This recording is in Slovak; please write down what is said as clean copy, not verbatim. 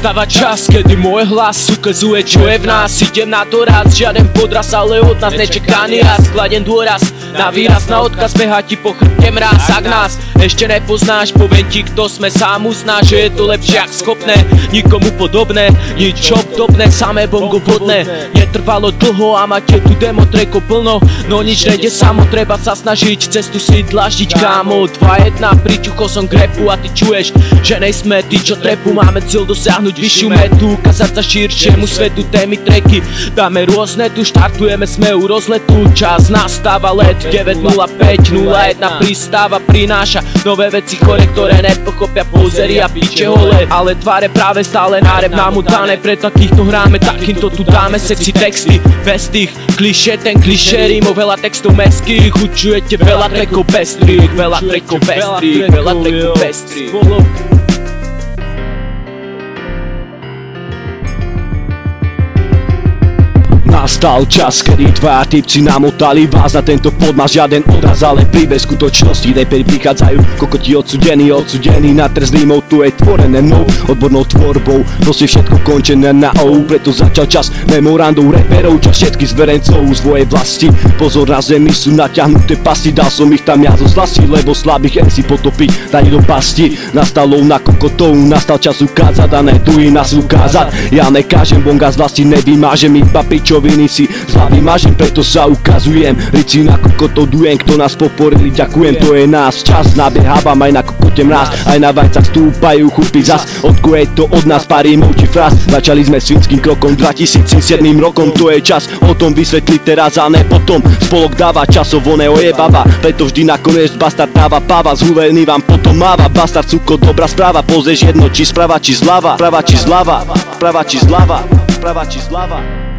Nastáva čas, kedy môj hlas ukazuje, čo je v nás. Idem na doraz, žiaden podraz, ale od nás nečekaný raz. Kladem dôraz na výraz, na odkaz, beha ti po chrbte mráz. Ak nás ešte nepoznáš, poviem ti, kto sme, sám uznáš, že je to lepšie ak schopné. Nikomu podobné, nič obdobné, samé bongo vodné. Netrvalo dlho a máte tu demo treko plno, no nič nejde samo, treba sa snažiť, cestu si dlaždiť, kámo. 2-1, pričuchol som k rapu a ty čuješ, že nejsme tí, čo trepu. Máme cieľ dosiahnuť vyššiu metu, ukázať sa širšiemu svetu, témy treky dáme rôzne, tu štartujeme, sme u rozletu. Čas nastáva, let 9.05, 01 pristáva, prináša nové veci chore, ktoré nepochopia pozery a piče hole. Ale tváre práve stále náreb nám udané, pre takýchto hráme, takýmto tu dáme sexy texty. Bez tých klišé, ten klišé rímov, veľa textov mestských, učujete veľa trekov pestrých, veľa trekov pestrých, veľa trekov pestrých. Nastal čas, kedy dvaja typci namotali vás na tento pod, má žiaden odraz, ale príbeh skutočnosti. Reperi prichádzajú, kokoti odsudení na trest rímov, tu je tvorené mnou, odbornou tvorbou, proste všetko končené na ou. Preto začal čas memorandov reperov, čas všetkých zverencov svojej vlasti. Pozor, na zemi sú natiahnuté pasy, dal som ich tam ja zo slasti, lebo slabých MC potopiť, dať do pasti. Nastal lov na kokotov, nastal čas ukázať a ne tu i nás ukázať. Ja nekážem bonga z vlasti, nevymážem iba pičovi si z hlavy mažím, preto sa ukazujem. Rici na kokotov dujem, kto nás poporili, ďakujem, to je nás čas. Nabiehávam aj na kokote mráz, aj na vajcach stúpajú chupy zas. Odko je to od nás pár rímov či fráz. Začali sme svinským krokom 2007 rokom, to je čas o tom vysvetliť teraz a ne potom. Spolok dáva časovo neojebáva, preto vždy nakoniec bastard dáva páva. Zhulený vám potom máva, bastard suko, dobrá správa. Pozrieš jedno, či sprava, či zľava, prava, či zľava, prava, či zľava, prava, či zľava.